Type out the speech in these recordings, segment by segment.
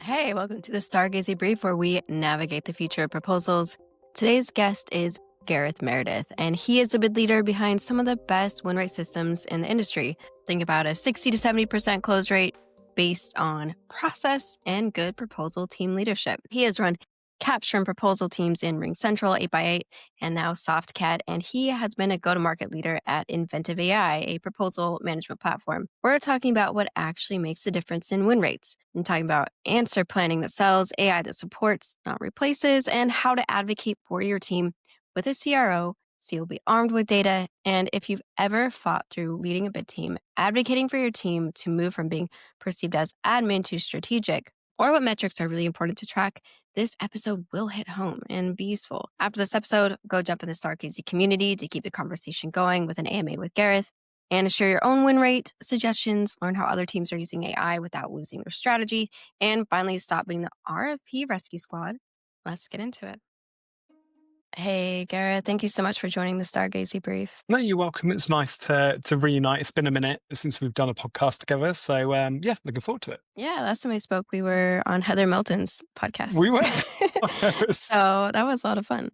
Hey, welcome to the Stargazy Brief, where we navigate the future of proposals. Today's guest is Gareth Meredith, and he is the bid leader behind some of the best win rate systems in the industry. Think about a 60 to 70% close rate based on process and good proposal team leadership. He has run capture and proposal teams in RingCentral, 8x8, and now Softcat, and he has been a go-to-market leader at Inventive AI, a proposal management platform. We're talking about what actually makes the difference in win rates. I'm talking about answer planning that sells, AI that supports, not replaces, and how to advocate for your team with a CRO so you'll be armed with data. And if you've ever fought through leading a bid team, advocating for your team to move from being perceived as admin to strategic, or what metrics are really important to track, this episode will hit home and be useful. After this episode, go jump in the Stargazy community to keep the conversation going with an AMA with Gareth and to share your own win rate suggestions, learn how other teams are using AI without losing their strategy, and finally stop being the RFP rescue squad. Let's get into it. Hey, Gareth, thank you so much for joining the Stargazy Brief. No, you're welcome. It's nice to reunite. It's been a minute since we've done a podcast together. So, yeah, looking forward to it. Yeah, last time we spoke, we were on Heather Melton's podcast. We were. So that was a lot of fun.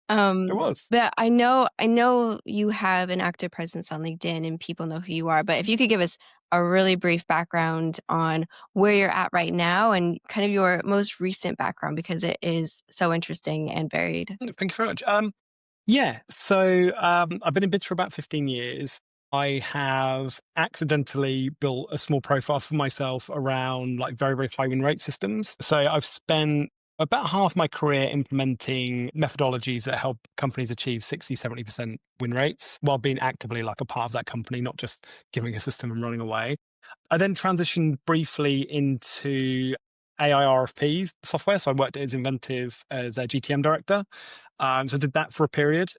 It was. But I know you have an active presence on LinkedIn and people know who you are. But if you could give us a really brief background on where you're at right now and kind of your most recent background, because it is so interesting and varied. Thank you very much. Yeah, so I've been in bids for about 15 years. I have accidentally built a small profile for myself around like very, very high win rate systems. So I've spent about half my career implementing methodologies that help companies achieve 60, 70% win rates while being actively like a part of that company, not just giving a system and running away. I then transitioned briefly into AI RFPs software. So I worked at Inventive as a GTM director. So I did that for a period.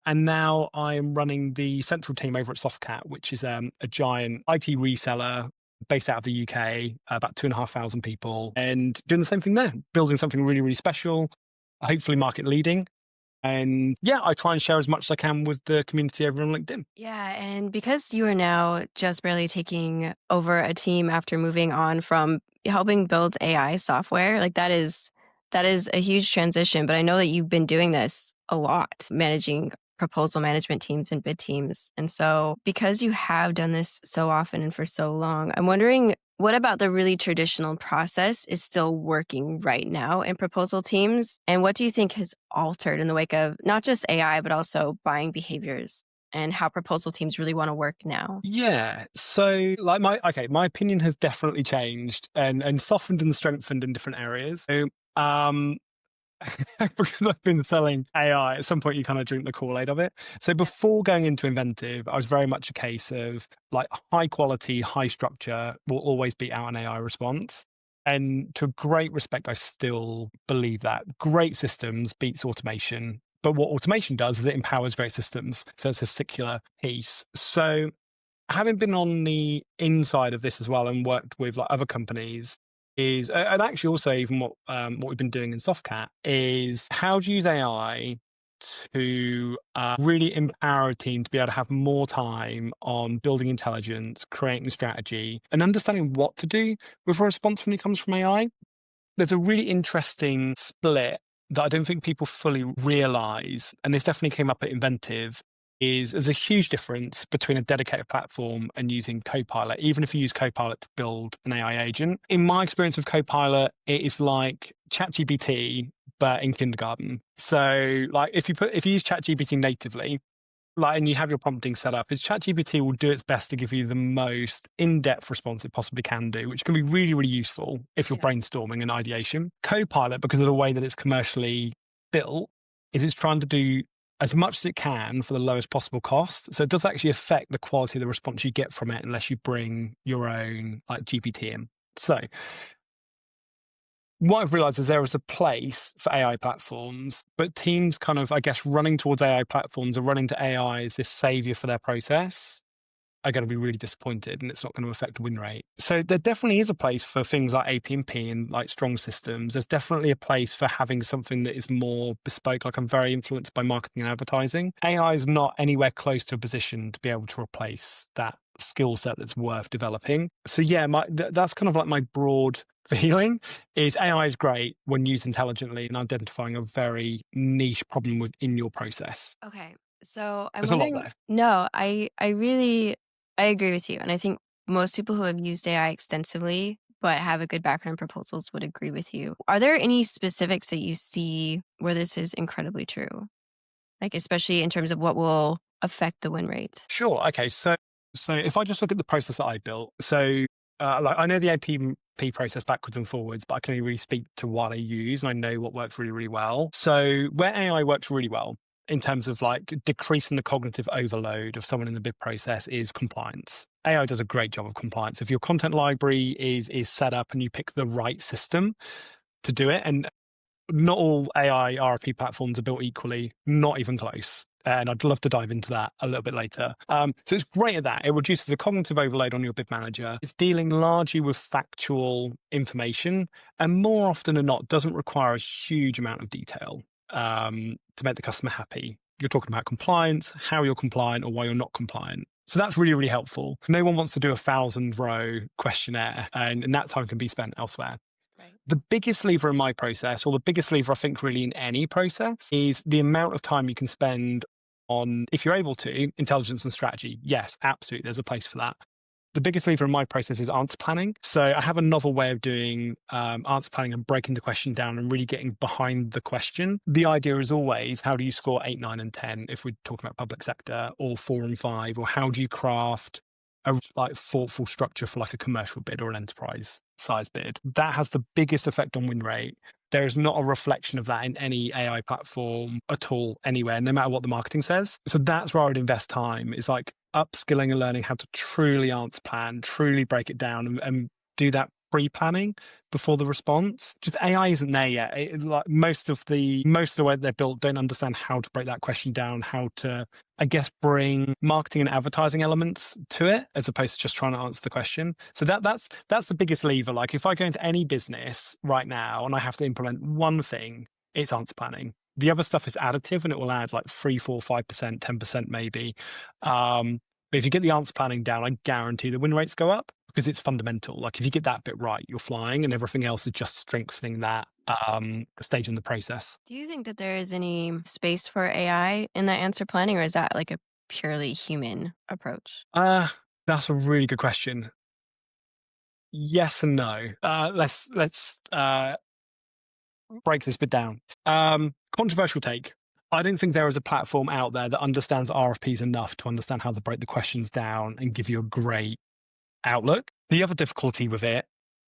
And now I'm running the central team over at Softcat, which is a giant IT reseller based out of the UK, about 2,500 people, and doing the same thing there, building something really, really special, hopefully market leading. And yeah, I try and share as much as I can with the community over on LinkedIn. Yeah, and because you are now just barely taking over a team after moving on from helping build AI software, like that is a huge transition. But I know that you've been doing this a lot, managing proposal management teams and bid teams. And so because you have done this so often and for so long, I'm wondering, what about the really traditional process is still working right now in proposal teams? And what do you think has altered in the wake of not just AI, but also buying behaviors and how proposal teams really want to work now? Yeah. So like my opinion has definitely changed and softened and strengthened in different areas. So because I've been selling AI, at some point you kind of drink the Kool-Aid of it. So before going into Inventive, I was very much a case of like high quality, high structure will always beat out an AI response. And to a great respect, I still believe that great systems beats automation. But what automation does is it empowers great systems. So it's a particular piece. So having been on the inside of this as well and worked with like other companies, is, and actually also even what we've been doing in Softcat is how to use AI to really empower a team to be able to have more time on building intelligence, creating strategy, and understanding what to do with a response when it comes from AI. There's a really interesting split that I don't think people fully realize, and this definitely came up at Inventive, is there's a huge difference between a dedicated platform and using Copilot, even if you use Copilot to build an AI agent. In my experience of Copilot, it is like ChatGPT, but in kindergarten. So like if you use ChatGPT natively, like, and you have your prompting set up, is ChatGPT will do its best to give you the most in-depth response it possibly can do, which can be really, really useful if you're brainstorming and ideation. Copilot, because of the way that it's commercially built, is it's trying to do as much as it can for the lowest possible cost. So it does actually affect the quality of the response you get from it unless you bring your own like GPT in. So what I've realized is there is a place for AI platforms, but teams kind of, I guess, running towards AI platforms or running to AI as this savior for their process are going to be really disappointed, and it's not going to affect win rate. So there definitely is a place for things like AP&P and like strong systems. There's definitely a place for having something that is more bespoke. Like I'm very influenced by marketing and advertising. AI is not anywhere close to a position to be able to replace that skill set that's worth developing. So yeah, that's kind of like my broad feeling is AI is great when used intelligently and identifying a very niche problem within your process. Okay. So I'm There's a lot wondering, there. no, I really I agree with you. And I think most people who have used AI extensively but have a good background in proposals would agree with you. Are there any specifics that you see where this is incredibly true? Like especially in terms of what will affect the win rate? Sure. Okay. So if I just look at the process that I built, so like I know the APP process backwards and forwards, but I can only really speak to what I use, and I know what works really, really well. So where AI works really well in terms of like decreasing the cognitive overload of someone in the bid process is compliance. AI does a great job of compliance. If your content library is set up and you pick the right system to do it, and not all AI RFP platforms are built equally, not even close. And I'd love to dive into that a little bit later. So it's great at that. It reduces the cognitive overload on your bid manager. It's dealing largely with factual information, and more often than not, doesn't require a huge amount of detail to make the customer happy. You're talking about compliance, how you're compliant, or why you're not compliant. So that's really, really helpful. No one wants to do a 1,000-row questionnaire, and that time can be spent elsewhere. Right. The biggest lever in my process, or the biggest lever I think really in any process, is the amount of time you can spend on, if you're able to, intelligence and strategy. Yes, absolutely. There's a place for that. The biggest lever in my process is answer planning. So I have a novel way of doing answer planning and breaking the question down and really getting behind the question. The idea is always, how do you score 8, 9, and 10 if we're talking about public sector, or 4 and 5, or how do you craft a like thoughtful structure for like a commercial bid or an enterprise size bid? That has the biggest effect on win rate. There is not a reflection of that in any AI platform at all, anywhere, no matter what the marketing says. So that's where I would invest time, is like upskilling and learning how to truly answer plan, truly break it down, and do that pre-planning before the response. Just AI isn't there yet. It's like most of the way they're built don't understand how to break that question down, how to, I guess, bring marketing and advertising elements to it, as opposed to just trying to answer the question. So that's the biggest lever. Like if I go into any business right now and I have to implement one thing, it's answer planning. The other stuff is additive, and it will add like 3, 4, 5%, 10% maybe. But if you get the answer planning down, I guarantee the win rates go up, because it's fundamental. Like if you get that bit right, you're flying, and everything else is just strengthening that stage in the process. Do you think that there is any space for AI in that answer planning, or is that like a purely human approach? That's a really good question. Yes and no. Let's break this bit down. Controversial take. I don't think there is a platform out there that understands RFPs enough to understand how to break the questions down and give you a great outlook. The other difficulty with it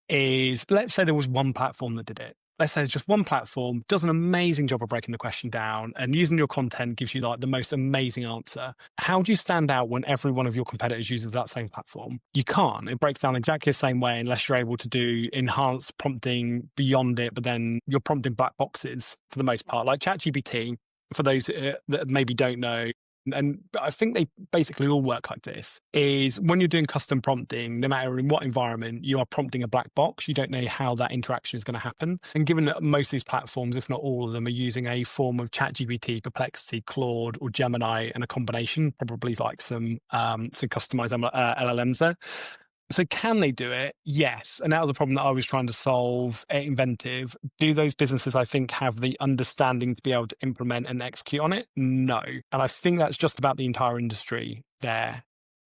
is, let's say there was one platform that did it. Let's say there's just one platform, does an amazing job of breaking the question down, and using your content gives you like the most amazing answer. How do you stand out when every one of your competitors uses that same platform? You can't. It breaks down exactly the same way unless you're able to do enhanced prompting beyond it, but then you're prompting black boxes for the most part. Like ChatGPT, for those that maybe don't know, and I think they basically all work like this, is when you're doing custom prompting, no matter in what environment, you are prompting a black box. You don't know how that interaction is going to happen. And given that most of these platforms, if not all of them, are using a form of ChatGPT, Perplexity, Claude, or Gemini, and a combination, probably like some customized LLMs there. So can they do it? Yes. And that was the problem that I was trying to solve at Inventive. Do those businesses, I think, have the understanding to be able to implement and execute on it? No. And I think that's just about the entire industry there.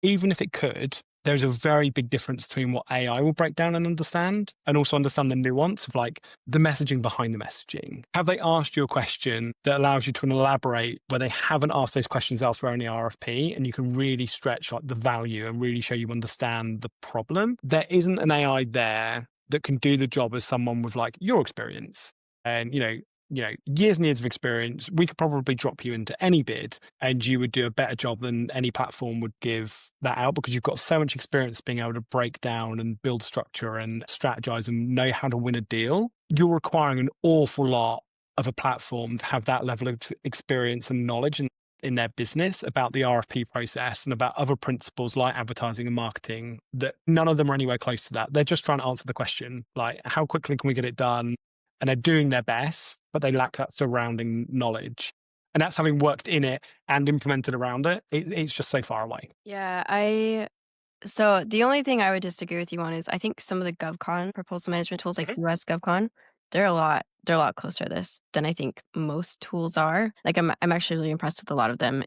Even if it could, there's a very big difference between what AI will break down and understand, and also understand the nuance of like the messaging behind the messaging. Have they asked you a question that allows you to elaborate where they haven't asked those questions elsewhere in the RFP, and you can really stretch like the value and really show you understand the problem? There isn't an AI there that can do the job as someone with like your experience and years and years of experience. We could probably drop you into any bid and you would do a better job than any platform would give that out, because you've got so much experience being able to break down and build structure and strategize and know how to win a deal. You're requiring an awful lot of a platform to have that level of experience and knowledge in their business about the RFP process and about other principles like advertising and marketing, that none of them are anywhere close to that. They're just trying to answer the question, like, how quickly can we get it done? And they're doing their best, but they lack that surrounding knowledge. And that's having worked in it and implemented around it. It's just so far away. Yeah, I So the only thing I would disagree with you on is I think some of the GovCon proposal management tools like Mhm. US GovCon, they're a lot closer to this than I think most tools are. Like I'm actually really impressed with a lot of them.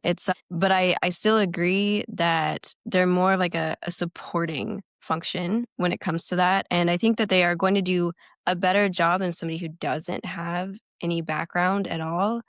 But I still agree that they're more of like a supporting function when it comes to that. And I think that they are going to do a better job than somebody who doesn't have any background at all.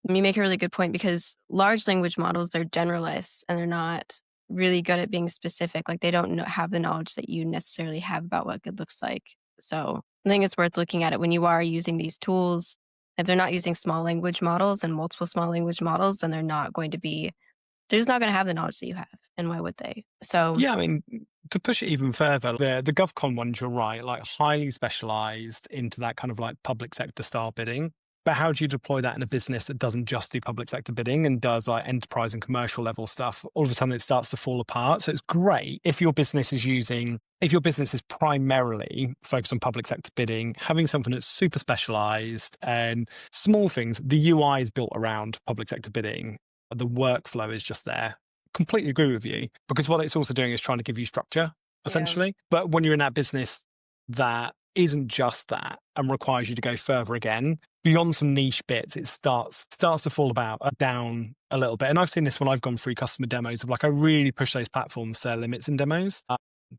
You make a really good point because large language models, they're generalists and they're not really good at being specific. Like they don't have the knowledge that you necessarily have about what good looks like. So I think it's worth looking at it when you are using these tools. If they're not using small language models and multiple small language models, then they're just not going to have the knowledge that you have. And why would they? So Yeah, I mean, to push it even further, the GovCon ones, you're right, like highly specialized into that kind of like public sector style bidding. But how do you deploy that in a business that doesn't just do public sector bidding and does like enterprise and commercial level stuff? All of a sudden it starts to fall apart. So it's great if your business is primarily focused on public sector bidding, having something that's super specialized and small things. The UI is built around public sector bidding. The workflow is just there. Completely agree with you, because what it's also doing is trying to give you structure, yeah. essentially. But when you're in that business that isn't just that and requires you to go further again beyond some niche bits, it starts to fall about down a little bit. And I've seen this when I've gone through customer demos of like I really push those platforms to their limits in demos.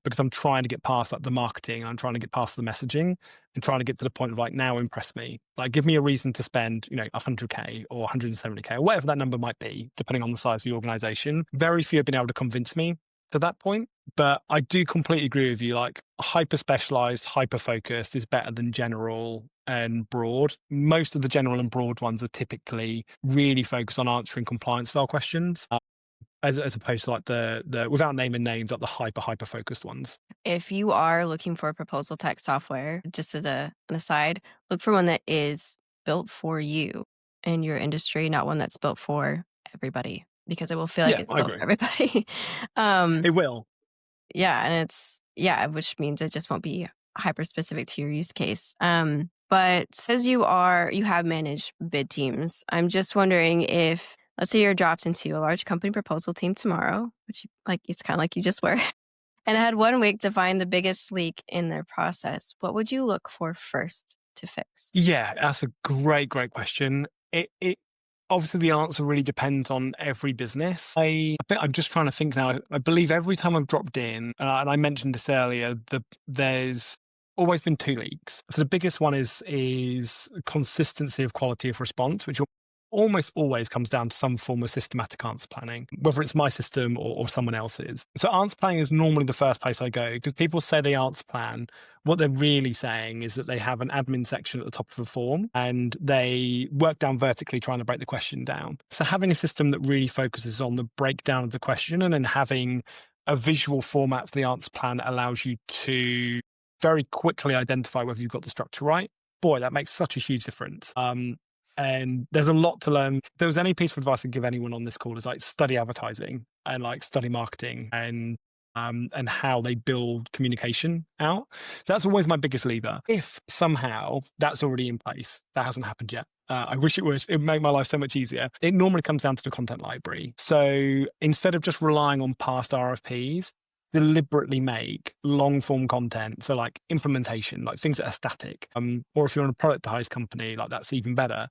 Because I'm trying to get past like the marketing, I'm trying to get past the messaging and trying to get to the point of like, now impress me. Like give me a reason to spend, 100K or 170K or whatever that number might be, depending on the size of the organization. Very few have been able to convince me to that point. But I do completely agree with you. Like hyper specialized, hyper focused is better than general and broad. Most of the general and broad ones are typically really focused on answering compliance style questions. As opposed to like the without naming names, like the hyper focused ones. If you are looking for proposal tech software, just as an aside, look for one that is built for you and your industry, not one that's built for everybody, because it will feel like Yeah, it's I built agree. for everybody. um, It will. yeah, and which means it just won't be hyper specific to your use case. But as you have managed bid teams, I'm just wondering if, let's say you're dropped into a large company proposal team tomorrow, like it's kind of like you just were, and had 1 week to find the biggest leak in their process, what would you look for first to fix? Yeah, that's a great question. It obviously the answer really depends on every business. I think I'm just trying to think now. I believe every time I've dropped in, and I mentioned this earlier, there's always been two leaks. So the biggest one is consistency of quality of response, which almost always comes down to some form of systematic answer planning, whether it's my system or someone else's. So answer planning is normally the first place I go, because people say they answer plan. What they're really saying is that they have an admin section at the top of a form and they work down vertically trying to break the question down. So having a system that really focuses on the breakdown of the question and then having a visual format for the answer plan that allows you to very quickly identify whether you've got the structure right. Boy, that makes such a huge difference. And there's a lot to learn. If there was any piece of advice I'd give anyone on this call is like study advertising and like study marketing and how they build communication out. So that's always my biggest lever. If somehow that's already in place, that hasn't happened yet. I wish it would. It would make my life so much easier. It normally comes down to the content library. So instead of just relying on past RFPs, deliberately make long form content. So like implementation, like things that are static. Or if you're in a productized company, like that's even better.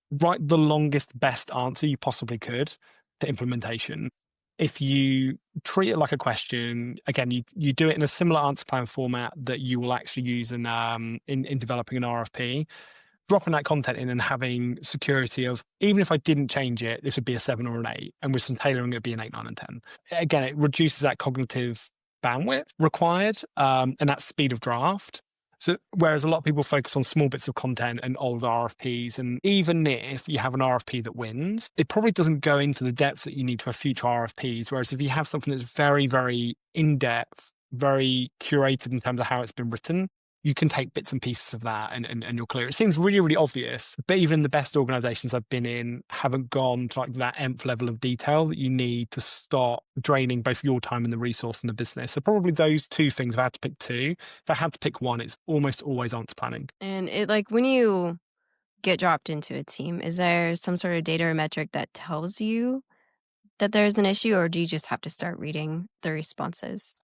Write the longest, best answer you possibly could to implementation. If you treat it like a question, again, you do it in a similar answer plan format that you will actually use in developing an RFP, dropping that content in and having security of, even if I didn't change it, this would be a 7 or an 8, and with some tailoring it'd be an 8, 9, and 10. Again, it reduces that cognitive bandwidth required, and that speed of draft. So whereas a lot of people focus on small bits of content and old RFPs, and even if you have an RFP that wins, it probably doesn't go into the depth that you need for future RFPs. Whereas if you have something that's very, very in-depth, very curated in terms of how it's been written, you can take bits and pieces of that and you're clear. It seems really, really obvious, but even the best organizations I've been in haven't gone to like that nth level of detail that you need to start draining both your time and the resource in the business. So probably those two things, if I had to pick two. If I had to pick one, it's almost always answer planning. And it like when you get dropped into a team, is there some sort of data or metric that tells you that there's an issue, or do you just have to start reading the responses?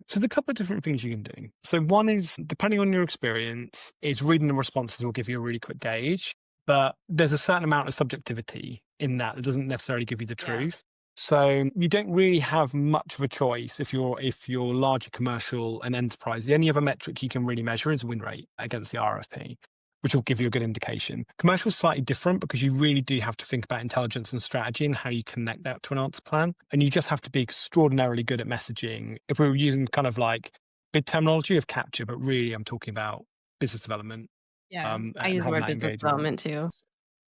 So there's a couple of different things you can do. So one is, depending on your experience, is reading the responses will give you a really quick gauge, but there's a certain amount of subjectivity in that. It doesn't necessarily give you the Yeah. truth. So you don't really have much of a choice if you're larger commercial and enterprise. The only other metric you can really measure is win rate against the RFP, which will give you a good indication. Commercial is slightly different because you really do have to think about intelligence and strategy and how you connect that to an answer plan. And you just have to be extraordinarily good at messaging. If we were using kind of like big terminology of capture, but really I'm talking about business development Yeah. I and use having more that business engagement. development too.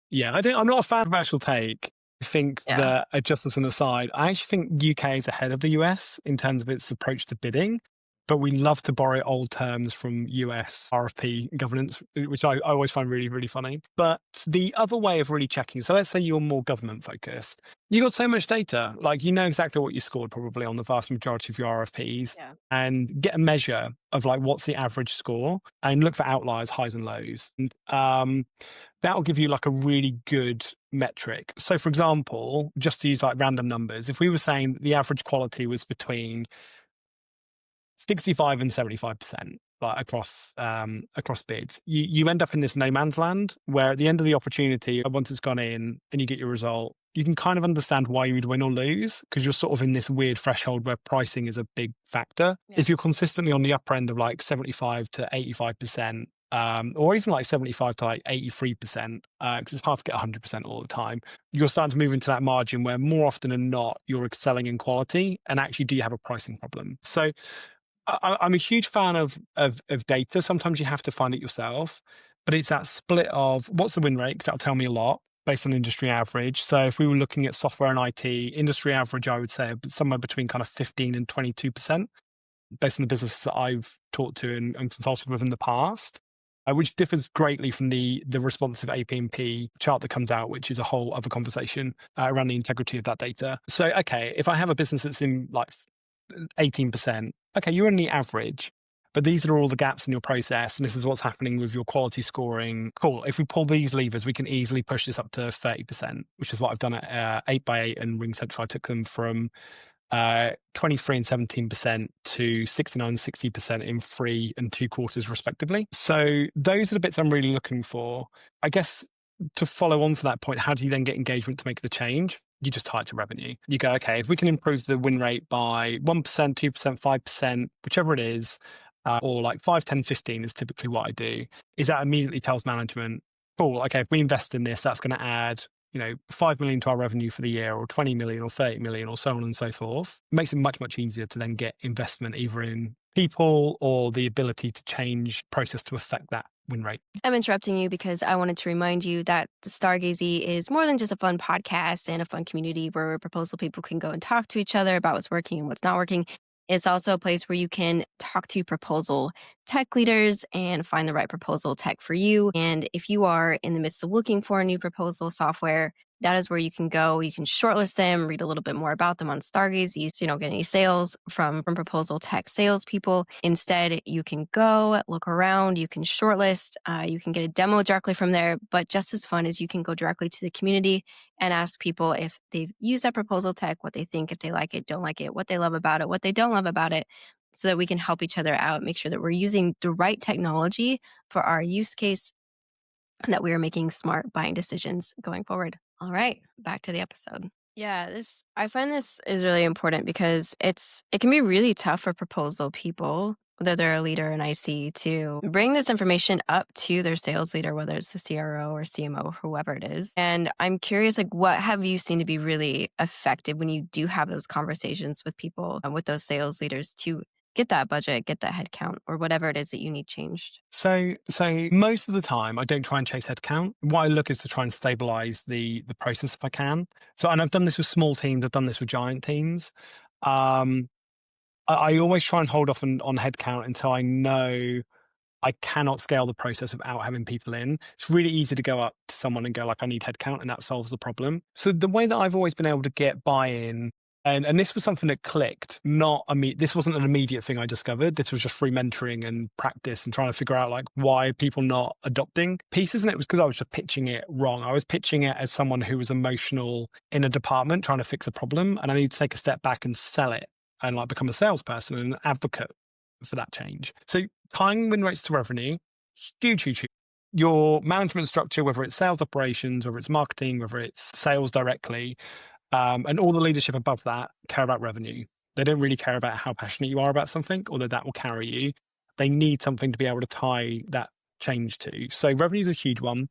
Yeah, I'm not a fan of commercial take. I think Yeah. that, just as an aside, I actually think UK is ahead of the US in terms of its approach to bidding, but we love to borrow old terms from US RFP governance, which I always find really, really funny. But the other way of really checking, so let's say you're more government focused, you got so much data, like you know exactly what you scored probably on the vast majority of your RFPs, Yeah. and get a measure of like what's the average score and look for outliers, highs and lows. And that'll give you like a really good metric. So for example, just to use like random numbers, if we were saying that the average quality was between 65 and 75%, like across bids, you end up in this no man's land where at the end of the opportunity, once it's gone in and you get your result, you can kind of understand why you would win or lose because you're sort of in this weird threshold where pricing is a big factor. Yeah. If you're consistently on the upper end of like 75 to 85%, or even like 75 to like 83%, because it's hard to get 100% all the time, you're starting to move into that margin where more often than not, you're excelling in quality and actually do you have a pricing problem. So I'm a huge fan of data. Sometimes you have to find it yourself, but it's that split of what's the win rate, because that'll tell me a lot based on industry average. So if we were looking at software and IT, industry average, I would say somewhere between kind of 15 and 22%, based on the businesses that I've talked to and consulted with in the past, which differs greatly from the responsive AP&P chart that comes out, which is a whole other conversation around the integrity of that data. So, okay, if I have a business that's in like 18%, okay, you're in the average, but these are all the gaps in your process, and this is what's happening with your quality scoring. Cool. If we pull these levers, we can easily push this up to 30%, which is what I've done at 8x8 and RingCentral. I took them from 23 and 17% to 69 and 60% in 3 and 2 quarters, respectively. So those are the bits I'm really looking for. I guess to follow on from that point, how do you then get engagement to make the change? You just tie it to revenue. You go, okay, if we can improve the win rate by 1%, 2%, 5%, whichever it is, or like 5, 10, 15 is typically what I do, is that immediately tells management, cool, okay, if we invest in this, that's going to add 5 million to our revenue for the year, or 20 million or 30 million, or so on and so forth. It makes it much, much easier to then get investment either in people or the ability to change process to affect that win rate. I'm interrupting you because I wanted to remind you that Stargazy is more than just a fun podcast and a fun community where proposal people can go and talk to each other about what's working and what's not working. It's also a place where you can talk to proposal tech leaders and find the right proposal tech for you. And if you are in the midst of looking for a new proposal software, that is where you can go. You can shortlist them, read a little bit more about them on Stargazy so you don't get any sales from proposal tech salespeople. Instead, you can go look around, you can shortlist, you can get a demo directly from there. But just as fun is you can go directly to the community and ask people if they've used that proposal tech, what they think, if they like it, don't like it, what they love about it, what they don't love about it, so that we can help each other out, make sure that we're using the right technology for our use case and that we are making smart buying decisions going forward. All right, back to the episode. Yeah, I find this is really important because it can be really tough for proposal people, whether they're a leader in IC, to bring this information up to their sales leader, whether it's the CRO or CMO, whoever it is. And I'm curious, like, what have you seen to be really effective when you do have those conversations with people, with those sales leaders to get that budget, get that headcount, or whatever it is that you need changed? So most of the time, I don't try and chase headcount. What I look is to try and stabilize the process if I can. So, and I've done this with small teams. I've done this with giant teams. I always try and hold off on headcount until I know I cannot scale the process without having people in. It's really easy to go up to someone and go like, I need headcount, and that solves the problem. So the way that I've always been able to get buy-in, and this was something that clicked, this wasn't an immediate thing I discovered. This was just free mentoring and practice and trying to figure out like why people not adopting pieces. And it was because I was just pitching it wrong. I was pitching it as someone who was emotional in a department trying to fix a problem, and I need to take a step back and sell it and like become a salesperson and an advocate for that change. So tying win rates to revenue, huge, huge, huge. Your management structure, whether it's sales operations, whether it's marketing, whether it's sales directly, and all the leadership above that care about revenue. They don't really care about how passionate you are about something, although that will carry you. They need something to be able to tie that change to. So revenue is a huge one.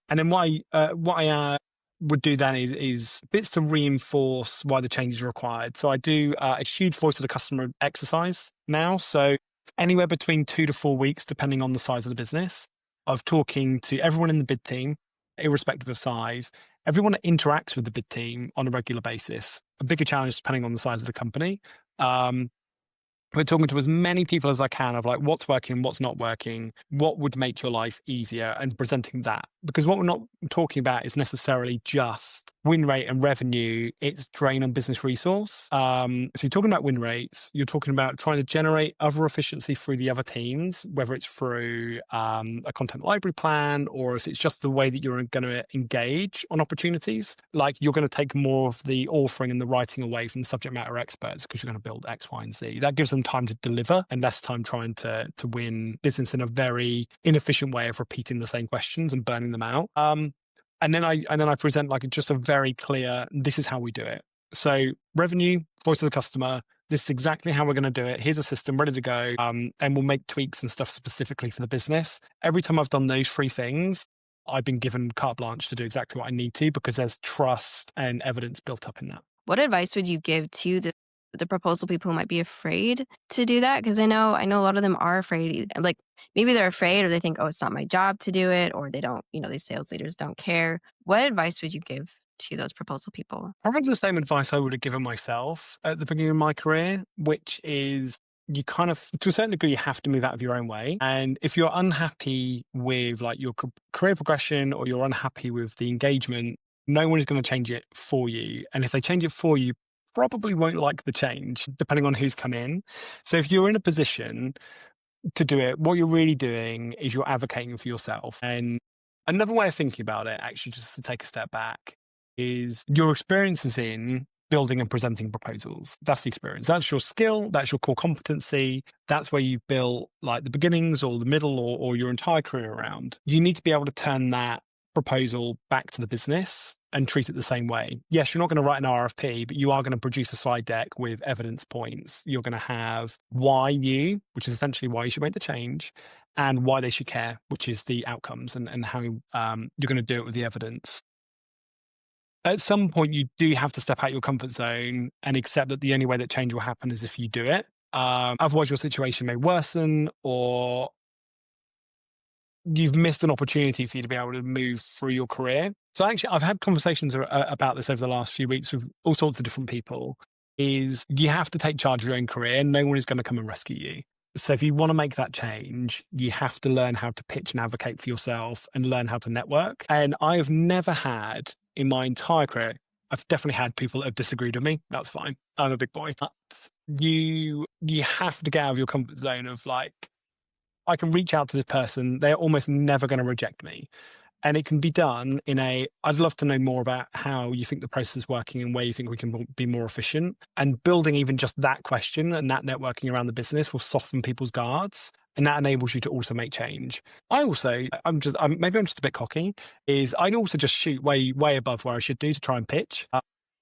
And then what I would do then is bits to reinforce why the change is required. So I do a huge voice of the customer exercise now. So anywhere between 2 to 4 weeks, depending on the size of the business, of talking to everyone in the bid team, irrespective of size, everyone that interacts with the bid team on a regular basis. A bigger challenge depending on the size of the company. But talking to as many people as I can of like what's working, what's not working, what would make your life easier, and presenting that. Because what we're not talking about is necessarily just win rate and revenue, it's drain on business resource. So you're talking about win rates, you're talking about trying to generate other efficiency through the other teams, whether it's through a content library plan, or if it's just the way that you're going to engage on opportunities. Like you're going to take more of the authoring and the writing away from the subject matter experts because you're going to build X, Y, and Z. That gives them time to deliver and less time trying to win business in a very inefficient way of repeating the same questions and burning them out. And then I present like just a very clear, this is how we do it. So revenue, voice of the customer, this is exactly how we're going to do it. Here's a system ready to go. And we'll make tweaks and stuff specifically for the business. Every time I've done those 3 things, I've been given carte blanche to do exactly what I need to because there's trust and evidence built up in that. What advice would you give to the proposal people who might be afraid to do that? Because I know a lot of them are afraid. Like maybe they're afraid, or they think, oh, it's not my job to do it, or they don't, these sales leaders don't care. What advice would you give to those proposal people? Probably the same advice I would have given myself at the beginning of my career, which is you kind of, to a certain degree, you have to move out of your own way. And if you're unhappy with like your career progression, or you're unhappy with the engagement, no one is going to change it for you. And if they change it for you, probably won't like the change, depending on who's come in. So if you're in a position to do it, what you're really doing is you're advocating for yourself. And another way of thinking about it, actually, just to take a step back, is your experiences in building and presenting proposals. That's the experience. That's your skill. That's your core competency. That's where you build like the beginnings or the middle or your entire career around. You need to be able to turn that proposal back to the business and treat it the same way. Yes, you're not going to write an RFP, but you are going to produce a slide deck with evidence points. You're going to have why you, which is essentially why you should make the change, and why they should care, which is the outcomes and how you're going to do it with the evidence. At some point, you do have to step out your comfort zone and accept that the only way that change will happen is if you do it. Otherwise, your situation may worsen, or you've missed an opportunity for you to be able to move through your career. So actually, I've had conversations about this over the last few weeks with all sorts of different people, is you have to take charge of your own career. No one is going to come and rescue you. So if you want to make that change, you have to learn how to pitch and advocate for yourself and learn how to network. And I have never had in my entire career, I've definitely had people that have disagreed with me. That's fine. I'm a big boy. But you have to get out of your comfort zone of like, I can reach out to this person. They're almost never going to reject me. And it can be done I'd love to know more about how you think the process is working and where you think we can be more efficient. And building even just that question and that networking around the business will soften people's guards. And that enables you to also make change. I'm just a bit cocky, is I'd also just shoot way, way above where I should do to try and pitch.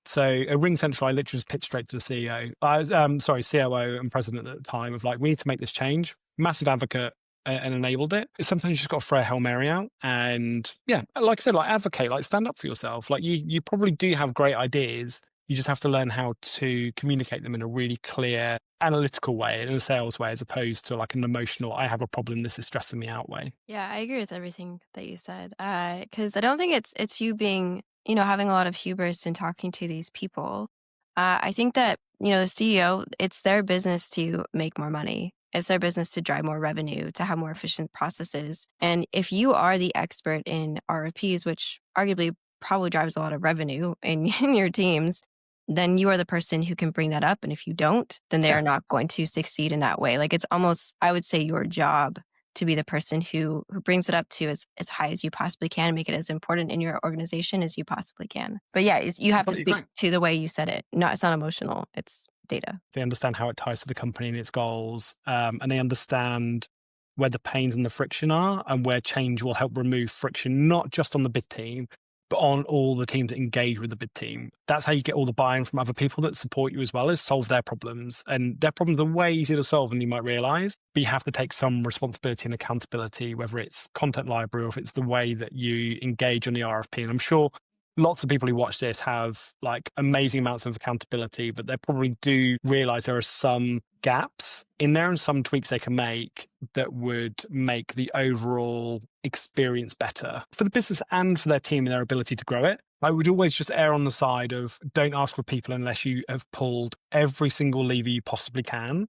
So at RingCentral, I literally just pitched straight to the CEO. I was, COO and president at the time of like, we need to make this change. Massive advocate and enabled it. Sometimes you just got to throw a Hail Mary out. And yeah, like I said, like advocate, like stand up for yourself. Like you probably do have great ideas. You just have to learn how to communicate them in a really clear, analytical way, in a sales way, as opposed to like an emotional, I have a problem, this is stressing me out way. Yeah, I agree with everything that you said. Because I don't think it's you being, having a lot of hubris in talking to these people. I think that, the CEO, it's their business to make more money. It's their business to drive more revenue, to have more efficient processes. And if you are the expert in RFPs, which arguably probably drives a lot of revenue in your teams, then you are the person who can bring that up. And if you don't, then they Yeah. are not going to succeed in that way. Like it's almost, I would say, your job to be the person who brings it up to as high as you possibly can, make it as important in your organization as you possibly can. But yeah, you have to Completely speak agree. to the way you said it. It's not emotional. It's data. They understand how it ties to the company and its goals, and they understand where the pains and the friction are and where change will help remove friction, not just on the bid team, but on all the teams that engage with the bid team. That's how you get all the buy-in from other people that support you as well, is solve their problems. And their problems are way easier to solve than you might realize, but you have to take some responsibility and accountability, whether it's content library or if it's the way that you engage on the RFP. And I'm sure lots of people who watch this have like amazing amounts of accountability, but they probably do realize there are some gaps in there and some tweaks they can make that would make the overall experience better for the business and for their team and their ability to grow it. I would always just err on the side of don't ask for people unless you have pulled every single lever you possibly can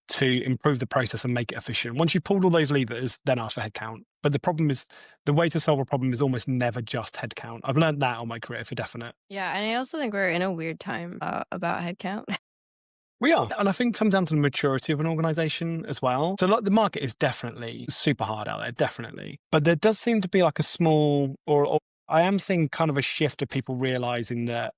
to improve the process and make it efficient. Once you've pulled all those levers, then ask for headcount. But the problem is, the way to solve a problem is almost never just headcount. I've learned that on my career for definite. Yeah, and I also think we're in a weird time about headcount. We are. And I think it comes down to the maturity of an organization as well. So like the market is definitely super hard out there, definitely. But there does seem to be like a small, or I am seeing kind of a shift of people realizing that,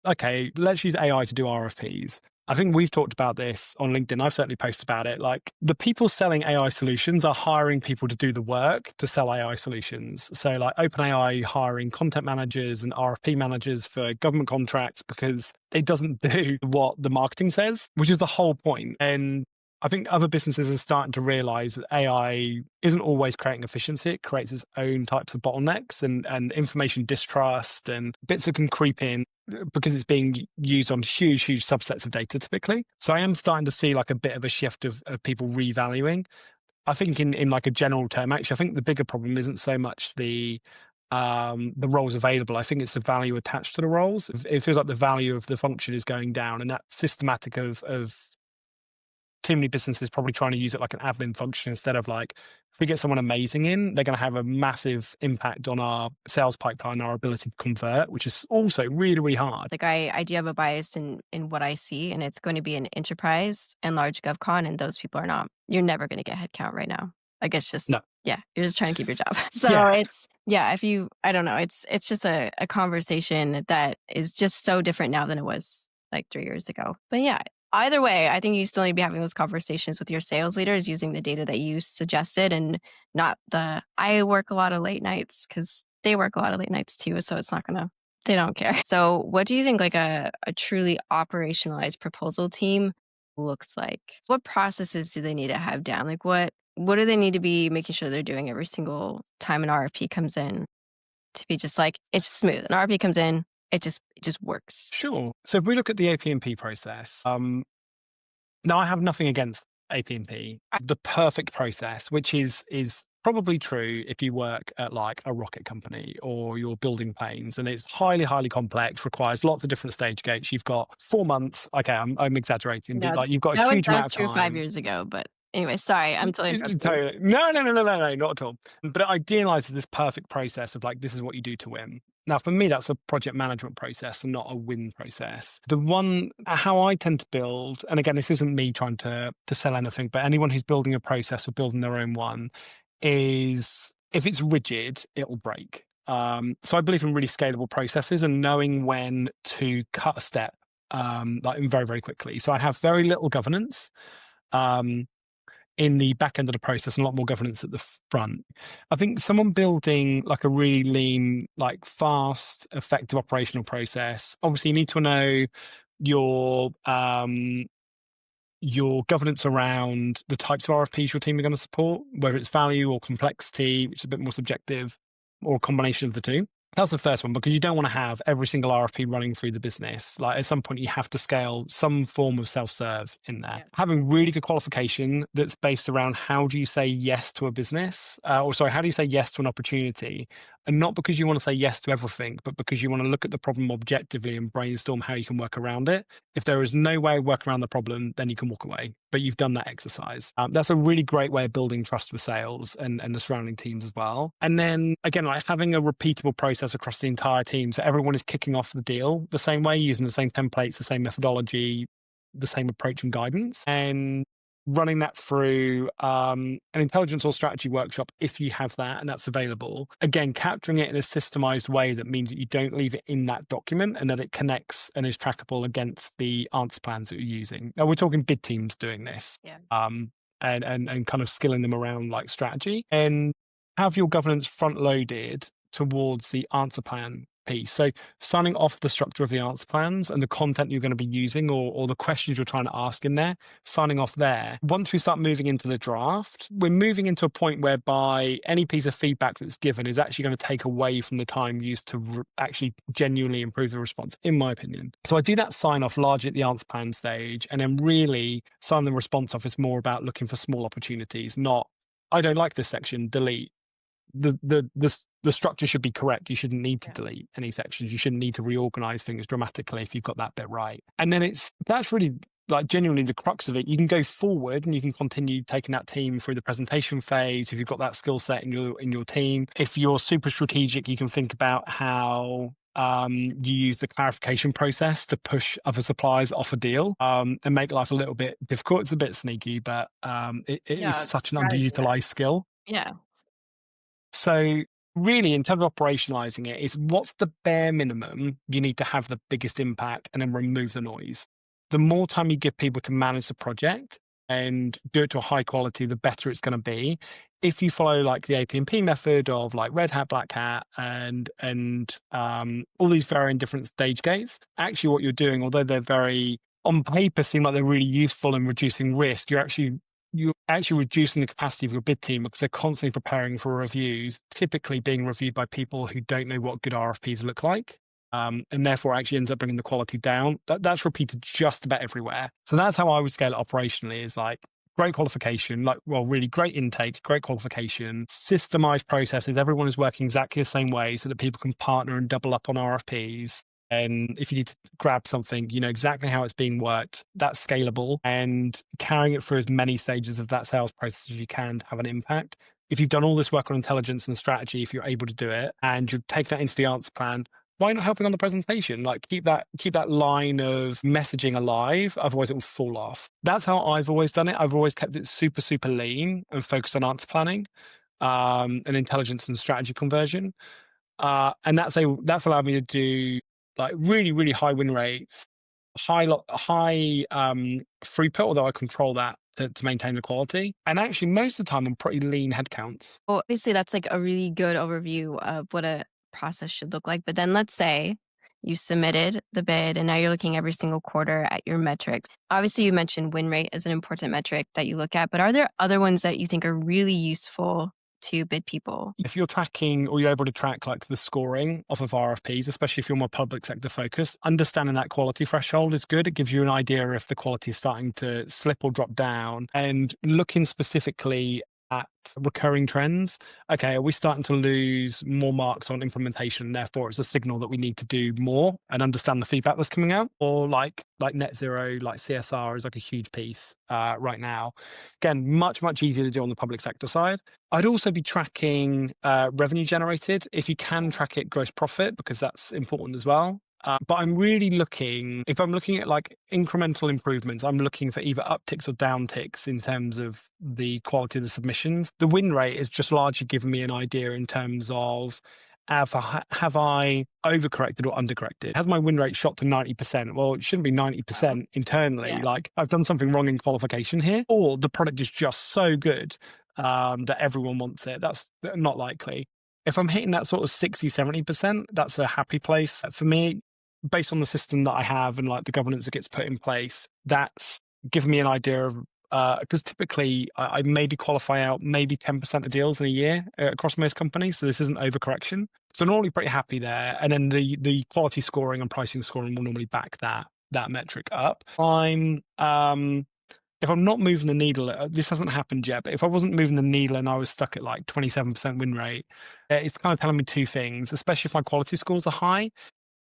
okay, let's use AI to do RFPs. I think we've talked about this on LinkedIn. I've certainly posted about it. Like the people selling AI solutions are hiring people to do the work to sell AI solutions. So like OpenAI hiring content managers and RFP managers for government contracts because it doesn't do what the marketing says, which is the whole point. And I think other businesses are starting to realize that AI isn't always creating efficiency. It creates its own types of bottlenecks and information distrust, and bits that can creep in because it's being used on huge subsets of data typically. So I am starting to see like a bit of a shift of people revaluing. I think in like a general term, actually, I think the bigger problem isn't so much the roles available. I think it's the value attached to the roles. It feels like the value of the function is going down, and that systematic of too many businesses probably trying to use it like an admin function instead of like, if we get someone amazing in, they're going to have a massive impact on our sales pipeline, our ability to convert, which is also really hard. Like I do have a bias in what I see, and it's going to be an enterprise and large GovCon, and those people are not. You're never going to get headcount right now. Like it's just, No. yeah, you're just trying to keep your job. So if you, I don't know, it's just a conversation that is just so different now than it was like 3 years ago. But yeah, either way, I think you still need to be having those conversations with your sales leaders using the data that you suggested and not I work a lot of late nights, because they work a lot of late nights too. So it's not they don't care. So what do you think like a truly operationalized proposal team looks like? What processes do they need to have down? Like what do they need to be making sure they're doing every single time an RFP comes in to be just like, it's smooth. An RFP comes in, it just works. Sure. So if we look at the AP&P process, now I have nothing against AP&P. The perfect process, which is probably true if you work at like a rocket company or you're building planes, and it's highly complex, requires lots of different stage gates. You've got 4 months. Okay, I'm exaggerating, but like you've got a huge amount of time. 5 years ago, but anyway, sorry, I'm totally Totally. No, not at all. But it idealizes this perfect process of like, this is what you do to win. Now, for me, that's a project management process and not a win process. The one, how I tend to build, and again, this isn't me trying to sell anything, but anyone who's building a process or building their own one, is if it's rigid, it will break. So I believe in really scalable processes and knowing when to cut a step, like very quickly. So I have very little governance in the back end of the process and a lot more governance at the front. I think someone building like a really lean, like fast, effective operational process, obviously you need to know your governance around the types of RFPs your team are going to support, whether it's value or complexity, which is a bit more subjective, or a combination of the two. That's the first one, because you don't want to have every single RFP running through the business. Like at some point, you have to scale some form of self-serve in there. Yeah. Having really good qualification that's based around how do you say yes to a business, how do you say yes to an opportunity? And not because you want to say yes to everything, but because you want to look at the problem objectively and brainstorm how you can work around it. If there is no way to work around the problem, then you can walk away. But you've done that exercise. That's a really great way of building trust with sales and the surrounding teams as well. And then again, like having a repeatable process across the entire team, so everyone is kicking off the deal the same way, using the same templates, the same methodology, the same approach and guidance. And running that through an intelligence or strategy workshop if you have that and that's available. Again, capturing it in a systemized way that means that you don't leave it in that document and that it connects and is trackable against the answer plans that you're using. Now, we're talking bid teams doing this. Yeah. And kind of skilling them around like strategy, and have your governance front loaded towards the answer plan piece. So signing off the structure of the answer plans and the content you're going to be using, or the questions you're trying to ask in there, signing off there. Once we start moving into the draft, we're moving into a point whereby any piece of feedback that's given is actually going to take away from the time used to actually genuinely improve the response, in my opinion. So I do that sign off largely at the answer plan stage, and then really sign the response off is more about looking for small opportunities, not, I don't like this section, delete. The structure should be correct. You shouldn't need to delete any sections. You shouldn't need to reorganize things dramatically if you've got that bit right. And then that's really like genuinely the crux of it. You can go forward and you can continue taking that team through the presentation phase if you've got that skill set in your team. If you're super strategic, you can think about how you use the clarification process to push other suppliers off a deal and make life a little bit difficult. It's a bit sneaky, but it is such an underutilized skill. Yeah. So really, in terms of operationalizing it, is what's the bare minimum you need to have the biggest impact, and then remove the noise. The more time you give people to manage the project and do it to a high quality, the better it's going to be. If you follow like the APMP method of like red hat, black hat, and all these varying different stage gates, actually what you're doing, although they're very on paper seem like they're really useful in reducing risk, you're actually reducing the capacity of your bid team because they're constantly preparing for reviews, typically being reviewed by people who don't know what good RFPs look like. And therefore actually ends up bringing the quality down. That's repeated just about everywhere. So that's how I would scale it operationally, is like great qualification, really great intake, great qualification, systemized processes. Everyone is working exactly the same way so that people can partner and double up on RFPs. And if you need to grab something, you know exactly how it's being worked. That's scalable, and carrying it through as many stages of that sales process as you can to have an impact. If you've done all this work on intelligence and strategy, if you're able to do it, and you take that into the answer plan, why not helping on the presentation? Like keep that line of messaging alive. Otherwise, it will fall off. That's how I've always done it. I've always kept it super, super lean and focused on answer planning and intelligence and strategy conversion. And that's allowed me to do like really, really high win rates, high throughput, although I control that to maintain the quality. And actually, most of the time, I'm pretty lean headcounts. Well, obviously, that's like a really good overview of what a process should look like. But then let's say you submitted the bid and now you're looking every single quarter at your metrics. Obviously, you mentioned win rate as an important metric that you look at, but are there other ones that you think are really useful to bid people? If you're tracking, or you're able to track like the scoring off of RFPs, especially if you're more public sector focused, understanding that quality threshold is good. It gives you an idea if the quality is starting to slip or drop down, and looking specifically at recurring trends. Okay, are we starting to lose more marks on implementation? Therefore, it's a signal that we need to do more and understand the feedback that's coming out. Or like net zero, like CSR is like a huge piece right now. Again, much easier to do on the public sector side. I'd also be tracking revenue generated. If you can track it, gross profit, because that's important as well. But I'm really looking, if I'm looking at like incremental improvements, I'm looking for either upticks or downticks in terms of the quality of the submissions. The win rate is just largely giving me an idea in terms of have I overcorrected or undercorrected? Has my win rate shot to 90%? Well, it shouldn't be 90% internally. Yeah. Like I've done something wrong in qualification here, or the product is just so good that everyone wants it. That's not likely. If I'm hitting that sort of 60, 70%, that's a happy place for me. Based on the system that I have and like the governance that gets put in place, that's given me an idea of, because typically I maybe qualify out maybe 10% of deals in a year across most companies. So this isn't overcorrection. So I'm normally pretty happy there. And then the quality scoring and pricing scoring will normally back that metric up. If I'm not moving the needle, this hasn't happened yet, but if I wasn't moving the needle and I was stuck at like 27% win rate, it's kind of telling me two things, especially if my quality scores are high.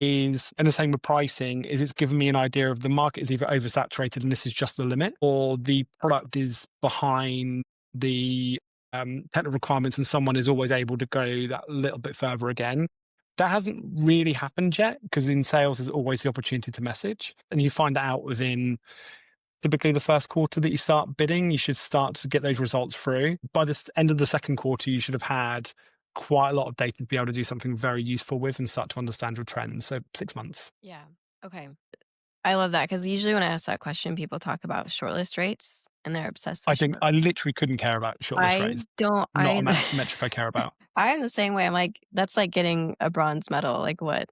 And the same with pricing, is it's given me an idea of the market is either oversaturated and this is just the limit, or the product is behind the technical requirements and someone is always able to go that little bit further again. That hasn't really happened yet, because in sales there's always the opportunity to message, and you find that out within typically the first quarter that you start bidding, you should start to get those results through. By the end of the second quarter, you should have had quite a lot of data to be able to do something very useful with and start to understand your trends. So 6 months. Yeah. Okay. I love that because usually when I ask that question, people talk about shortlist rates and they're obsessed I with think I literally couldn't care about shortlist I rates. don't Not a I metric I care about. I am the same way. I'm like, that's like getting a bronze medal. Like what?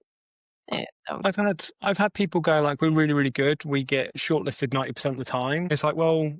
I've had people go like, we're really, really good. We get shortlisted 90% of the time. It's like, well,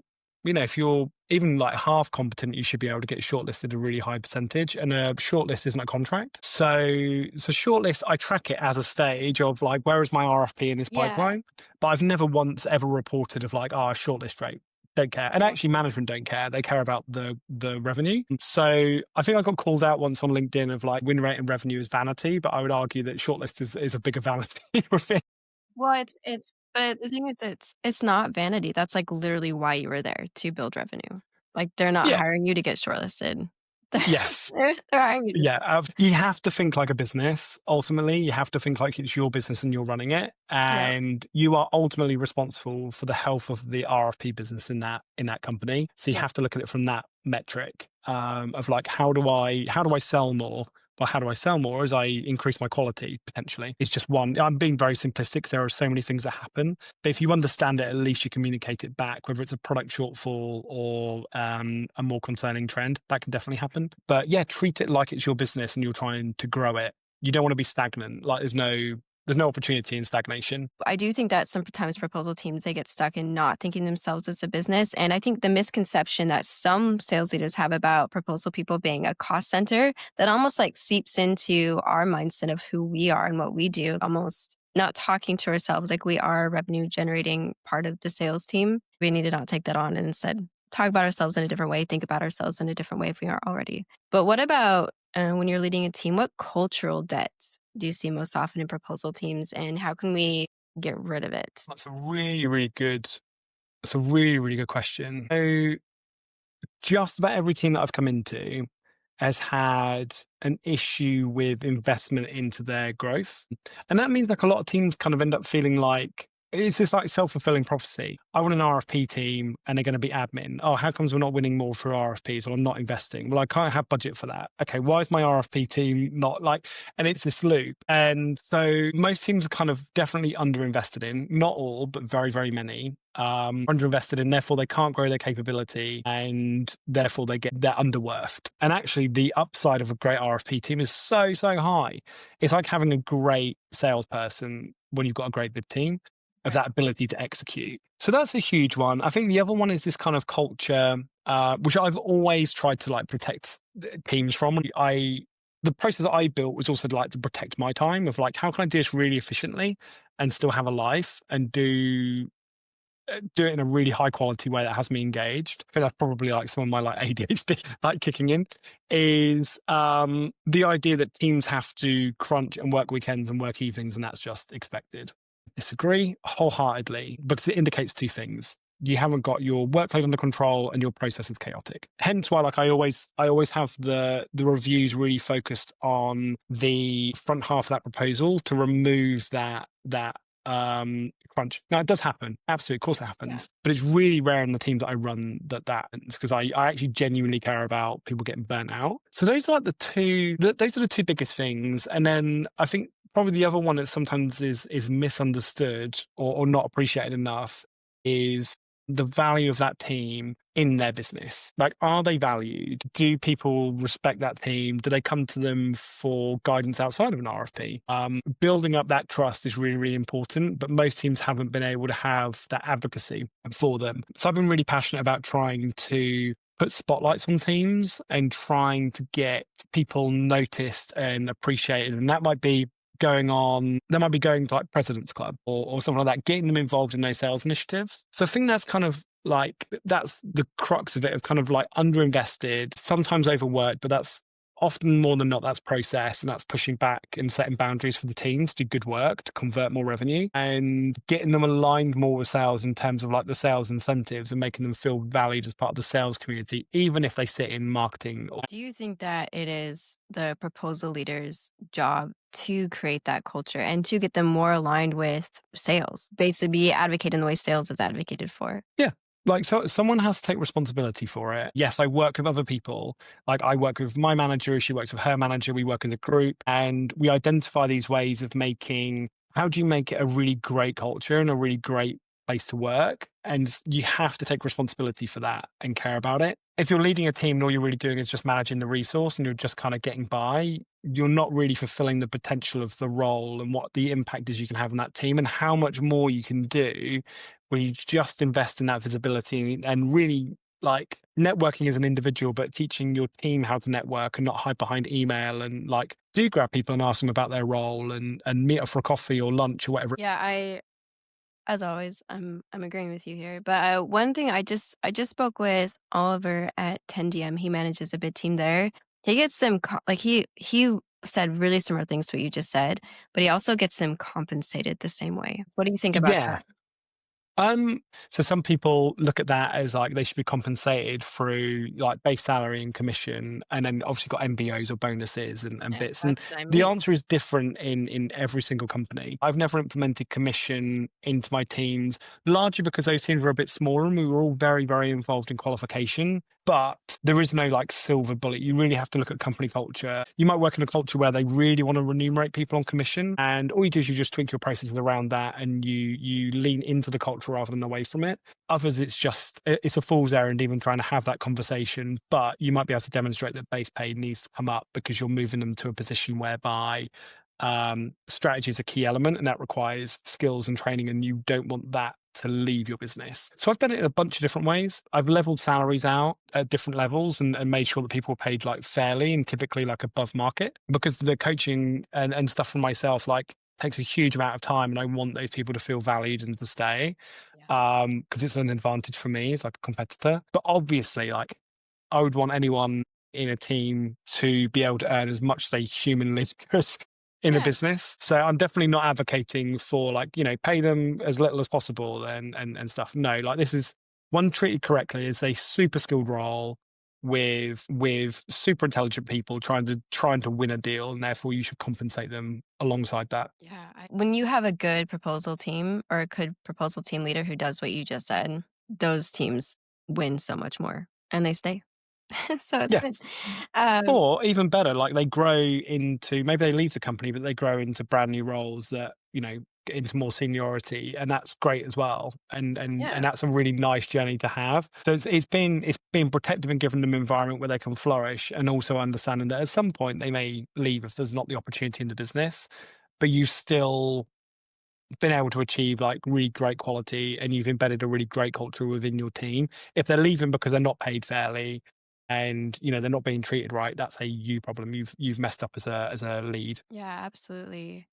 if you're even like half competent, you should be able to get shortlisted a really high percentage. And a shortlist isn't a contract. So shortlist, I track it as a stage of like, where is my RFP in this Yeah. pipeline? But I've never once ever reported of like, shortlist rate. Don't care. And actually management don't care. They care about the revenue. So I think I got called out once on LinkedIn of like win rate and revenue is vanity, but I would argue that shortlist is a bigger vanity thing. Well, but the thing is it's not vanity. That's like literally why you were there, to build revenue. Like they're not Yeah. hiring you to get shortlisted. Yes. They're hiring you. Yeah, you have to think like a business. Ultimately, you have to think like it's your business and you're running it, Yeah. and you are ultimately responsible for the health of the RFP business in that company. So you Yeah. have to look at it from that metric of like, how do I sell more? Well, how do I sell more as I increase my quality potentially? It's just one. I'm being very simplistic because there are so many things that happen. But if you understand it, at least you communicate it back, whether it's a product shortfall or a more concerning trend. That can definitely happen. But yeah, treat it like it's your business and you're trying to grow it. You don't want to be stagnant. Like there's no opportunity in stagnation. I do think that sometimes proposal teams, they get stuck in not thinking themselves as a business. And I think the misconception that some sales leaders have about proposal people being a cost center, that almost like seeps into our mindset of who we are and what we do, almost not talking to ourselves like we are a revenue generating part of the sales team. We need to not take that on and instead talk about ourselves in a different way, think about ourselves in a different way if we aren't already. But what about when you're leading a team, what cultural debts do you see most often in proposal teams, and how can we get rid of it? That's a really, really good. That's a really, really good question. So just about every team that I've come into has had an issue with investment into their growth. And that means like a lot of teams kind of end up feeling like it's this like self-fulfilling prophecy. I want an RFP team and they're going to be admin. Oh, how comes we're not winning more for RFPs? Well, I'm not investing. Well, I can't have budget for that. Okay, why is my RFP team not like, and it's this loop. And so most teams are kind of definitely underinvested in, not all, but very, very many. Underinvested in, therefore they can't grow their capability and therefore they're underworthed. And actually the upside of a great RFP team is so, so high. It's like having a great salesperson when you've got a great bid team of that ability to execute. So that's a huge one. I think the other one is this kind of culture, which I've always tried to like protect teams from. The process that I built was also like to protect my time of like, how can I do this really efficiently and still have a life and do it in a really high quality way that has me engaged. I think that's probably like some of my like ADHD like kicking in is the idea that teams have to crunch and work weekends and work evenings and that's just expected. Disagree wholeheartedly because it indicates two things. You haven't got your workload under control and your process is chaotic. Hence why like I always have the reviews really focused on the front half of that proposal to remove that crunch. Now it does happen. Absolutely, of course it happens. Yeah. But it's really rare in the teams that I run that happens because I actually genuinely care about people getting burnt out. So those are like those are the two biggest things. And then I think probably the other one that sometimes is misunderstood or not appreciated enough is the value of that team in their business. Like, are they valued? Do people respect that team? Do they come to them for guidance outside of an RFP? Building up that trust is really, really important, but most teams haven't been able to have that advocacy for them. So I've been really passionate about trying to put spotlights on teams and trying to get people noticed and appreciated. And that might be going to like President's Club or something like that, getting them involved in those sales initiatives. So I think that's kind of like, that's the crux of it, of kind of like underinvested, sometimes overworked, but that's often more than not, that's process and that's pushing back and setting boundaries for the teams to do good work, to convert more revenue and getting them aligned more with sales in terms of like the sales incentives and making them feel valued as part of the sales community, even if they sit in marketing. Do you think that it is the proposal leader's job to create that culture and to get them more aligned with sales? Basically, be advocating the way sales is advocated for. Yeah. Like, so someone has to take responsibility for it. Yes, I work with other people. Like, I work with my manager, she works with her manager, we work in a group, and we identify these ways of making, how do you make it a really great culture and a really great place to work? And you have to take responsibility for that and care about it. If you're leading a team and all you're really doing is just managing the resource and you're just kind of getting by, you're not really fulfilling the potential of the role and what the impact is you can have on that team and how much more you can do when you just invest in that visibility and really like networking as an individual, but teaching your team how to network and not hide behind email, and like do grab people and ask them about their role and meet up for a coffee or lunch or whatever. Yeah, as always, I'm agreeing with you here. But one thing I just spoke with Oliver at 10DM. He manages a bid team there. He gets them like he said really similar things to what you just said, but he also gets them compensated the same way. What do you think about Yeah. that? So some people look at that as like they should be compensated through like base salary and commission, and then obviously got MBOs or bonuses and Yeah, bits. And that's what I the mean. answer is different in every single company. I've never implemented commission into my teams, largely because those teams were a bit smaller and we were all very, very involved in qualification. But there is no like silver bullet. You really have to look at company culture. You might work in a culture where they really want to remunerate people on commission, and all you do is you just tweak your processes around that, and you lean into the culture rather than away from it. Others, it's a fool's errand even trying to have that conversation. But you might be able to demonstrate that base pay needs to come up because you're moving them to a position whereby strategy is a key element, and that requires skills and training, and you don't want that to leave your business. So I've done it in a bunch of different ways. I've leveled salaries out at different levels and made sure that people were paid like fairly and typically like above market, because the coaching and stuff from myself like takes a huge amount of time, and I want those people to feel valued and to stay. Yeah. Because it's an advantage for me as like a competitor. But obviously, like I would want anyone in a team to be able to earn as much as they humanly could in a Yeah. business. So I'm definitely not advocating for like, pay them as little as possible and stuff. No, like this is one treated correctly is a super skilled role with super intelligent people trying to win a deal, and therefore you should compensate them alongside that. Yeah. When you have a good proposal team or a good proposal team leader who does what you just said, those teams win so much more and they stay. So it's Yeah. good. Um, Or even better, like they grow into, maybe they leave the company, but they grow into brand new roles that, get into more seniority, and that's great as well. And yeah. that's a really nice journey to have. So it's been protective and given them an environment where they can flourish, and also understanding that at some point they may leave if there's not the opportunity in the business, but you still been able to achieve like really great quality, and you've embedded a really great culture within your team. If they're leaving because they're not paid fairly and they're not being treated right, that's a you problem. You've messed up as a lead. Yeah, absolutely.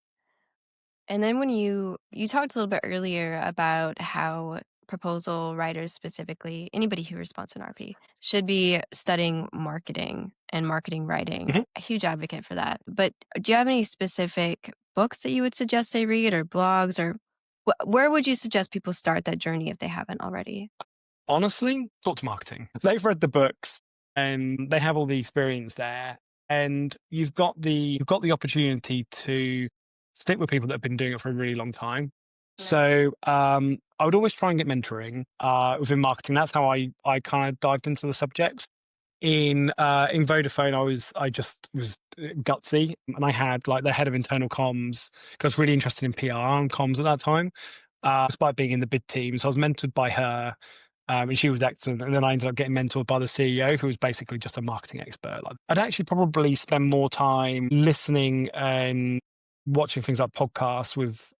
And then when you talked a little bit earlier about how proposal writers specifically, anybody who responds to an RP should be studying marketing and marketing writing. Mhm. A huge advocate for that. But do you have any specific books that you would suggest they read or blogs or where would you suggest people start that journey if they haven't already? Honestly, talk to marketing. They've read the books and they have all the experience there, and you've got the opportunity to stick with people that have been doing it for a really long time. Yeah. So I would always try and get mentoring within marketing. That's how I kind of dived into the subject. In Vodafone, I just was gutsy, and I had like the head of internal comms because I was really interested in PR and comms at that time, despite being in the bid team. So I was mentored by her, and she was excellent. And then I ended up getting mentored by the CEO, who was basically just a marketing expert. Like, I'd actually probably spend more time listening and watching things like podcasts with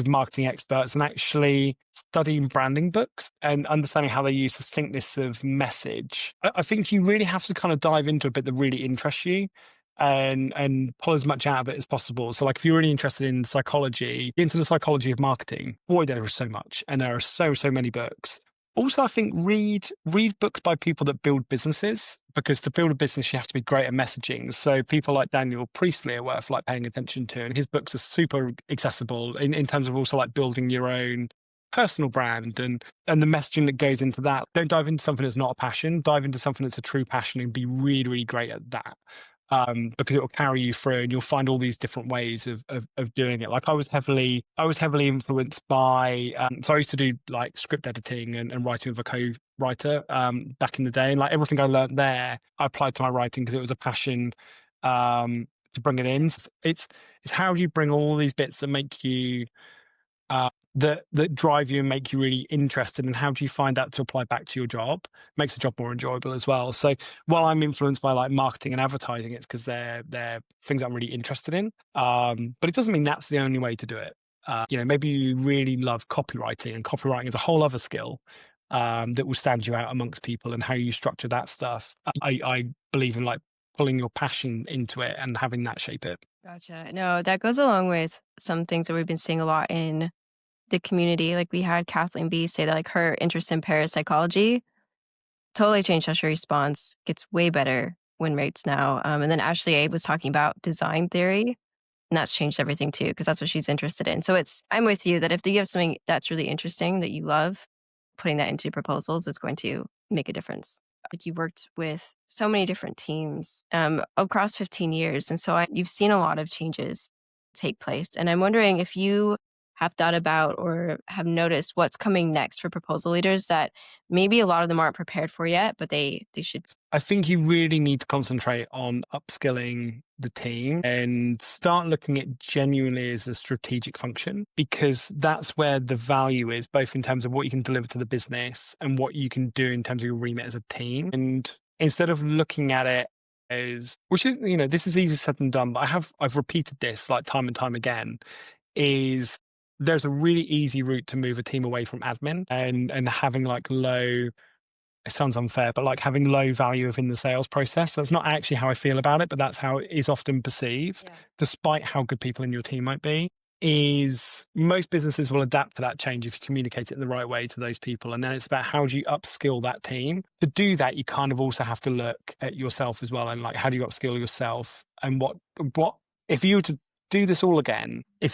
marketing experts and actually studying branding books and understanding how they use succinctness of message. I think you really have to kind of dive into a bit that really interests you and pull as much out of it as possible. So like if you're really interested in psychology, into the psychology of marketing, boy, there is so much. And there are so many books. Also, I think read books by people that build businesses, because to build a business, you have to be great at messaging. So people like Daniel Priestley are worth like paying attention to, and his books are super accessible in terms of also like building your own personal brand and the messaging that goes into that. Don't dive into something that's not a passion. Dive into something that's a true passion and be really, really great at that. because it will carry you through, and you'll find all these different ways of doing it. Like I was heavily influenced by, so I used to do like script editing and writing with a co-writer back in the day, and like everything I learned there, I applied to my writing because it was a passion to bring it in. So it's how do you bring all these bits that make you that drive you and make you really interested, and how do you find that to apply back to your job? Makes the job more enjoyable as well. So while I'm influenced by like marketing and advertising, it's because they're things I'm really interested in. But it doesn't mean that's the only way to do it. Maybe you really love copywriting, and copywriting is a whole other skill that will stand you out amongst people, and how you structure that stuff. I believe in like pulling your passion into it and having that shape it. Gotcha. No, that goes along with some things that we've been seeing a lot in the community. Like we had Kathleen B say that like her interest in parapsychology totally changed how she responds, gets way better win rates now. And then Ashley A was talking about design theory, and that's changed everything too, because that's what she's interested in. So I'm with you that if you have something that's really interesting that you love, putting that into proposals is going to make a difference. Like you worked with so many different teams across 15 years. And so you've seen a lot of changes take place. And I'm wondering if you have thought about or have noticed what's coming next for proposal leaders that maybe a lot of them aren't prepared for yet, but they should. I think you really need to concentrate on upskilling the team and start looking at genuinely as a strategic function, because that's where the value is, both in terms of what you can deliver to the business and what you can do in terms of your remit as a team. And instead of looking at it as, which is, this is easier said than done, but I've repeated this like time and time again, is there's a really easy route to move a team away from admin and having like low, it sounds unfair, but like having low value within the sales process. That's not actually how I feel about it, but that's how it is often perceived, despite how good people in your team might be. Is most businesses will adapt to that change if you communicate it in the right way to those people. And then it's about how do you upskill that team. To do that, you kind of also have to look at yourself as well, and like how do you upskill yourself, and what if you were to do this all again, if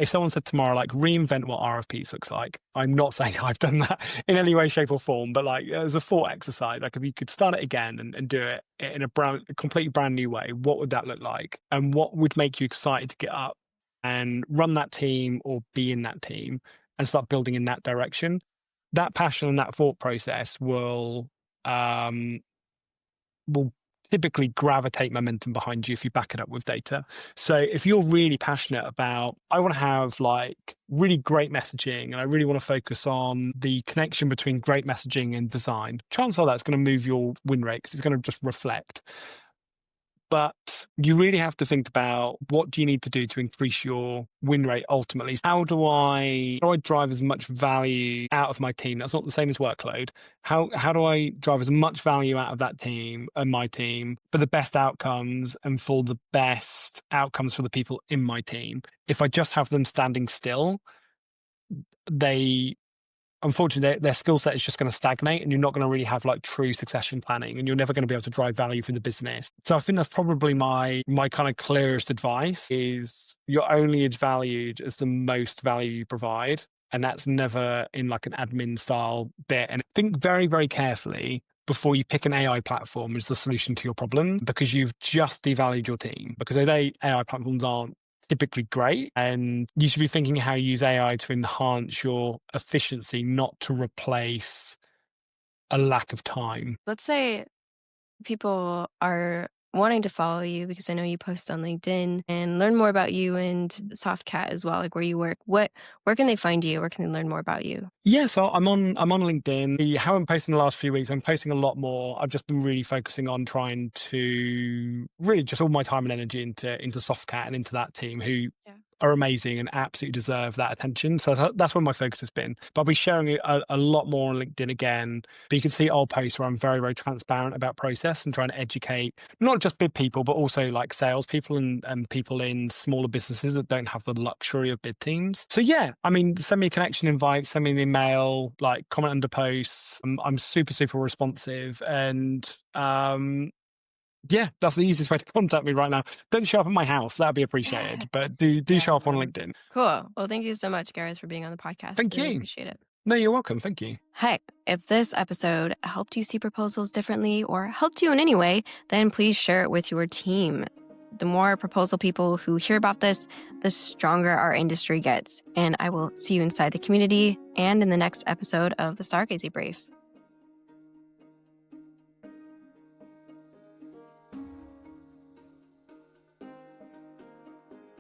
someone said tomorrow, like reinvent what RFPs looks like, I'm not saying I've done that in any way, shape or form, but like as a thought exercise, like if you could start it again and do it in a completely brand new way, what would that look like? And what would make you excited to get up and run that team or be in that team and start building in that direction? That passion and that thought process will typically gravitate momentum behind you if you back it up with data. So if you're really passionate about, I want to have like really great messaging, and I really want to focus on the connection between great messaging and design, chances are that's going to move your win rate because it's going to just reflect. But you really have to think about what do you need to do to increase your win rate ultimately. How do I drive as much value out of my team? That's not the same as workload. How do I drive as much value out of that team and my team for the best outcomes and for the best outcomes for the people in my team? If I just have them standing still, unfortunately, their skill set is just going to stagnate, and you're not going to really have like true succession planning, and you're never going to be able to drive value for the business. So I think that's probably my kind of clearest advice is you're only as valued as the most value you provide. And that's never in like an admin style bit. And think very, very carefully before you pick an AI platform as the solution to your problem, because you've just devalued your team. Because AI platforms aren't typically great, and you should be thinking how you use AI to enhance your efficiency, not to replace a lack of time. Let's say people are wanting to follow you because I know you post on LinkedIn and learn more about you and Softcat as well, like where you work. Where can they find you? Where can they learn more about you? Yeah, so I'm on LinkedIn. I haven't posted in the last few weeks. I'm posting a lot more. I've just been really focusing on trying to really just all my time and energy into Softcat and into that team who are amazing and absolutely deserve that attention. So that's where my focus has been. But I'll be sharing a lot more on LinkedIn again. But you can see old posts where I'm very, very transparent about process and trying to educate not just big people, but also like salespeople and people in smaller businesses that don't have the luxury of big teams. So yeah, I mean, send me a connection invite, send me an email, like comment under posts. I'm super, super responsive, and yeah, that's the easiest way to contact me right now. Don't show up at my house. That'd be appreciated. But do show up on LinkedIn. Cool. Well, thank you so much, Gareth, for being on the podcast. Thank Really you. appreciate it. No, you're welcome. Thank you. Hey, if this episode helped you see proposals differently or helped you in any way, then please share it with your team. The more proposal people who hear about this, the stronger our industry gets. And I will see you inside the community and in the next episode of the Stargazy Brief.